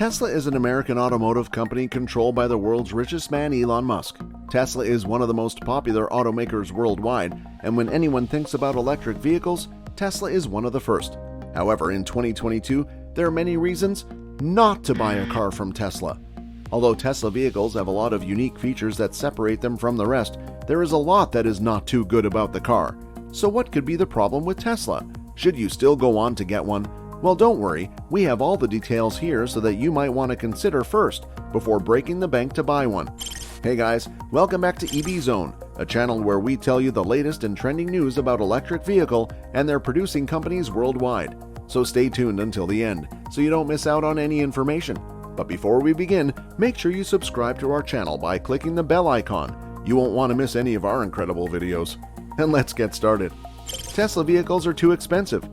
Tesla is an American automotive company controlled by the world's richest man, Elon Musk. Tesla is one of the most popular automakers worldwide, and when anyone thinks about electric vehicles, Tesla is one of the first. However, in 2022, there are many reasons not to buy a car from Tesla. Although Tesla vehicles have a lot of unique features that separate them from the rest, there is a lot that is not too good about the car. So what could be the problem with Tesla? Should you still go on to get one? Well, don't worry, we have all the details here so that you might want to consider first before breaking the bank to buy one. Hey guys, welcome back to EV Zone, a channel where we tell you the latest and trending news about electric vehicle and their producing companies worldwide. So stay tuned until the end so you don't miss out on any information. But before we begin, make sure you subscribe to our channel by clicking the bell icon. You won't want to miss any of our incredible videos. And let's get started. Tesla vehicles are too expensive.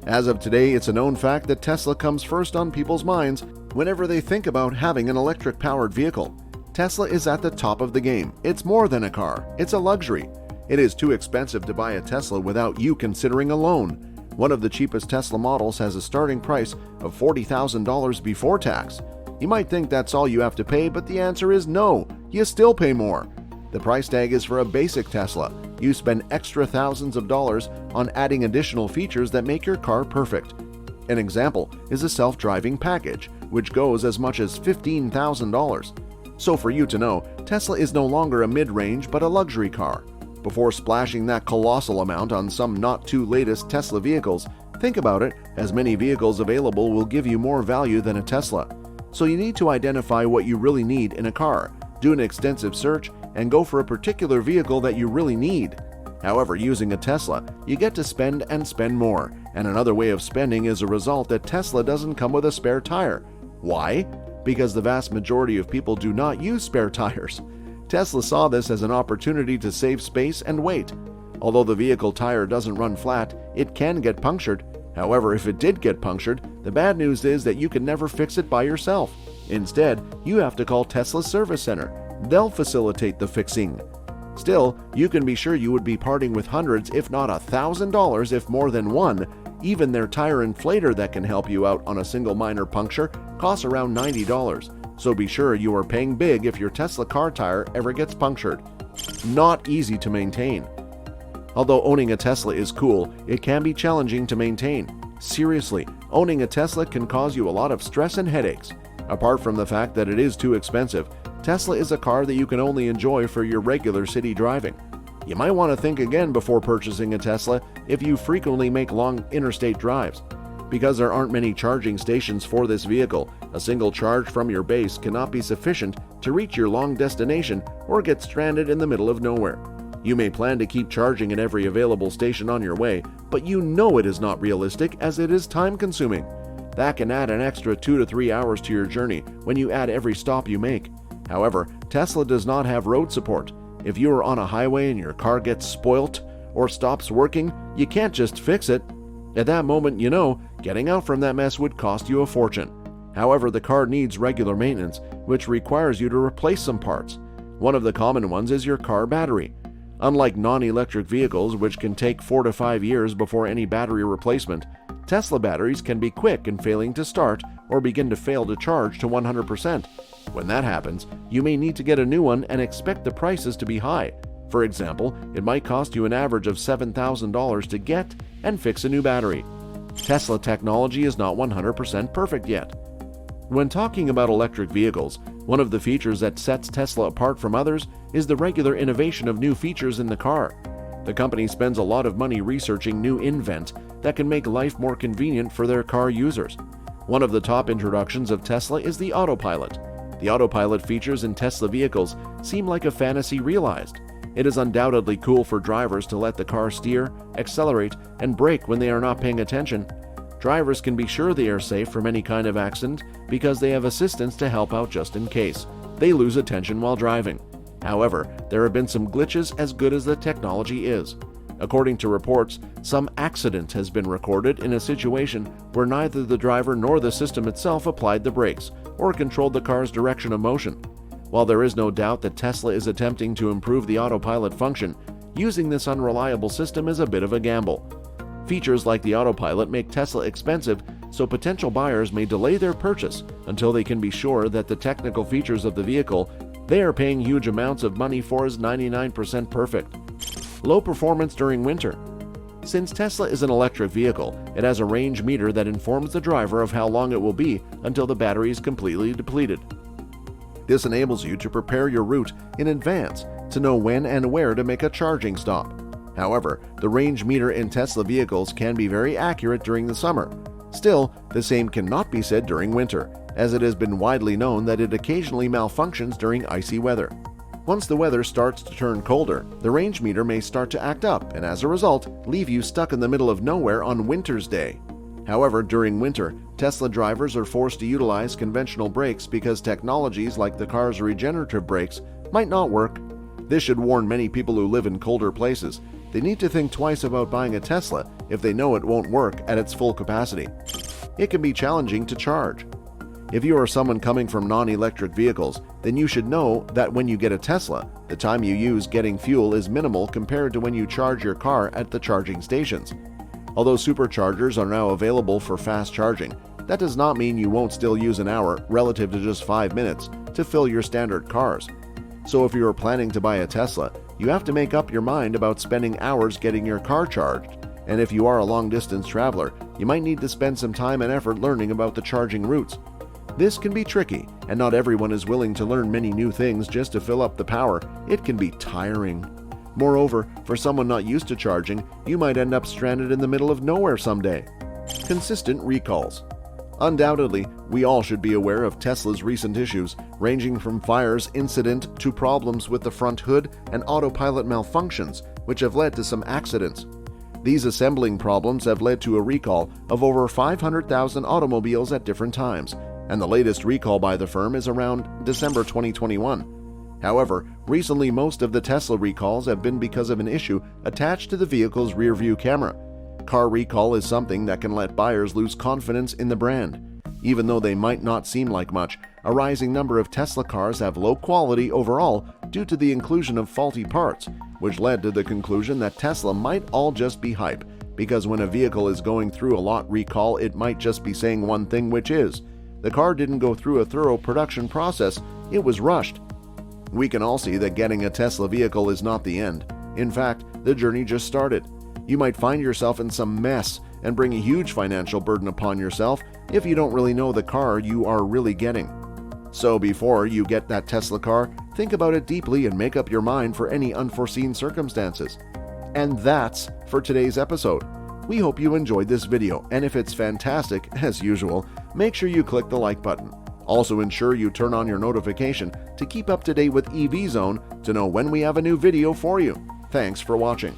As of today, it's a known fact that Tesla comes first on people's minds whenever they think about having an electric-powered vehicle. Tesla is at the top of the game. It's more than a car. It's a luxury. It is too expensive to buy a Tesla without you considering a loan. One of the cheapest Tesla models has a starting price of $40,000 before tax. You might think that's all you have to pay, but the answer is no. You still pay more. The price tag is for a basic Tesla. You spend extra thousands of dollars on adding additional features that make your car perfect. An example is a self-driving package, which goes as much as $15,000. So for you to know, Tesla is no longer a mid-range but a luxury car. Before splashing that colossal amount on some not too latest Tesla vehicles, think about it, as many vehicles available will give you more value than a Tesla. So you need to identify what you really need in a car, do an extensive search, and go for a particular vehicle that you really need. However, using a Tesla, you get to spend and spend more, and another way of spending is a result that Tesla doesn't come with a spare tire. Why? Because the vast majority of people do not use spare tires. Tesla saw this as an opportunity to save space and weight. Although the vehicle tire doesn't run flat, it can get punctured. However, if it did get punctured, the bad news is that you can never fix it by yourself. Instead, you have to call Tesla's service center. They'll facilitate the fixing. Still, you can be sure you would be parting with hundreds, if not $1,000 if more than one. Even their tire inflator that can help you out on a single minor puncture costs around $90. So be sure you are paying big if your Tesla car tire ever gets punctured. Not easy to maintain. Although owning a Tesla is cool, it can be challenging to maintain. Seriously, owning a Tesla can cause you a lot of stress and headaches. Apart from the fact that it is too expensive, Tesla is a car that you can only enjoy for your regular city driving. You might want to think again before purchasing a Tesla if you frequently make long interstate drives. Because there aren't many charging stations for this vehicle, a single charge from your base cannot be sufficient to reach your long destination or get stranded in the middle of nowhere. You may plan to keep charging at every available station on your way, but you know it is not realistic as it is time-consuming. That can add an extra 2 to 3 hours to your journey when you add every stop you make. However, Tesla does not have road support. If you are on a highway and your car gets spoilt or stops working, you can't just fix it. At that moment, you know, getting out from that mess would cost you a fortune. However, the car needs regular maintenance, which requires you to replace some parts. One of the common ones is your car battery. Unlike non-electric vehicles, which can take 4 to 5 years before any battery replacement, Tesla batteries can be quick in failing to start or begin to fail to charge to 100%. When that happens, you may need to get a new one and expect the prices to be high. For example, it might cost you an average of $7,000 to get and fix a new battery. Tesla technology is not 100% perfect yet. When talking about electric vehicles, one of the features that sets Tesla apart from others is the regular innovation of new features in the car. The company spends a lot of money researching new invent that can make life more convenient for their car users. One of the top introductions of Tesla is the autopilot. The autopilot features in Tesla vehicles seem like a fantasy realized. It is undoubtedly cool for drivers to let the car steer, accelerate, and brake when they are not paying attention. Drivers can be sure they are safe from any kind of accident because they have assistants to help out just in case they lose attention while driving. However, there have been some glitches as good as the technology is. According to reports, some accident has been recorded in a situation where neither the driver nor the system itself applied the brakes or controlled the car's direction of motion. While there is no doubt that Tesla is attempting to improve the autopilot function, using this unreliable system is a bit of a gamble. Features like the autopilot make Tesla expensive so potential buyers may delay their purchase until they can be sure that the technical features of the vehicle they are paying huge amounts of money for is 99% perfect. Low performance during winter. Since Tesla is an electric vehicle, it has a range meter that informs the driver of how long it will be until the battery is completely depleted. This enables you to prepare your route in advance to know when and where to make a charging stop. However, the range meter in Tesla vehicles can be very accurate during the summer. Still, the same cannot be said during winter, as it has been widely known that it occasionally malfunctions during icy weather. Once the weather starts to turn colder, the range meter may start to act up and as a result, leave you stuck in the middle of nowhere on winter's day. However, during winter, Tesla drivers are forced to utilize conventional brakes because technologies like the car's regenerative brakes might not work. This should warn many people who live in colder places. They need to think twice about buying a Tesla if they know it won't work at its full capacity. It can be challenging to charge. If you are someone coming from non-electric vehicles, then you should know that when you get a Tesla, the time you use getting fuel is minimal compared to when you charge your car at the charging stations. Although superchargers are now available for fast charging, that does not mean you won't still use an hour relative to just 5 minutes to fill your standard cars. So if you are planning to buy a Tesla, you have to make up your mind about spending hours getting your car charged. And if you are a long-distance traveler, you might need to spend some time and effort learning about the charging routes. This can be tricky, and not everyone is willing to learn many new things just to fill up the power. It can be tiring. Moreover, for someone not used to charging, you might end up stranded in the middle of nowhere someday. Consistent recalls. Undoubtedly, we all should be aware of Tesla's recent issues, ranging from fires incident to problems with the front hood and autopilot malfunctions, which have led to some accidents. These assembling problems have led to a recall of over 500,000 automobiles at different times, and the latest recall by the firm is around December 2021. However, recently most of the Tesla recalls have been because of an issue attached to the vehicle's rear-view camera. Car recall is something that can let buyers lose confidence in the brand. Even though they might not seem like much, a rising number of Tesla cars have low quality overall due to the inclusion of faulty parts, which led to the conclusion that Tesla might all just be hype, because when a vehicle is going through a lot recall, it might just be saying one thing, which is, the car didn't go through a thorough production process, it was rushed. We can all see that getting a Tesla vehicle is not the end. In fact, the journey just started. You might find yourself in some mess and bring a huge financial burden upon yourself if you don't really know the car you are really getting. So before you get that Tesla car, think about it deeply and make up your mind for any unforeseen circumstances. And that's for today's episode. We hope you enjoyed this video, and if it's fantastic, as usual, make sure you click the like button. Also ensure you turn on your notification to keep up to date with EV Zone to know when we have a new video for you. Thanks for watching.